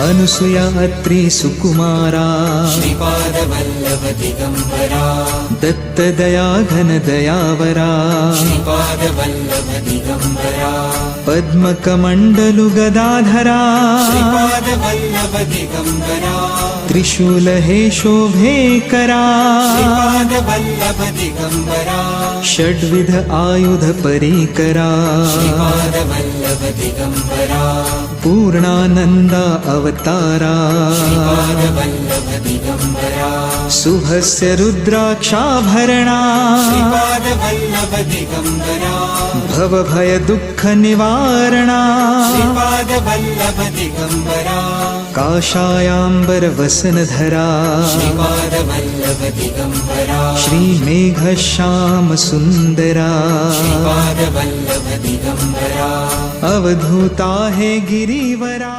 अनुसुया अत्रि सुकुमारा श्रीपादवल्लभ दिगम्बरा दत्तदया घनदयावरा श्रीपादवल्लभ दिगम्बरा पद्मकमण्डलु गदाधरा श्रीपादवल्लभ दिगम्बरा त्रिशूलहे शोभेकरा श्रीपादवल्लभ दिगम्बरा षड्विध आयुध परीकरा श्रीपादवल्लभ दिगम्बरा पूर्णानन्दा अवतारा श्रीपादवल्लभ दिगम्बरा शुभस्य रुद्राक्षाभरणा श्रीपादवल्लभ दिगम्बरा भवभय दुःख निवारणा श्रीपादवल्लभ दिगम्बरा काषायाम्बर वसनधरा श्रीपादवल्लभ दिगम्बरा श्रीमेघश्याम सुन्दरा श्रीपादवल्लभ दिगम्बरा अवधूता हे गिरिवरा।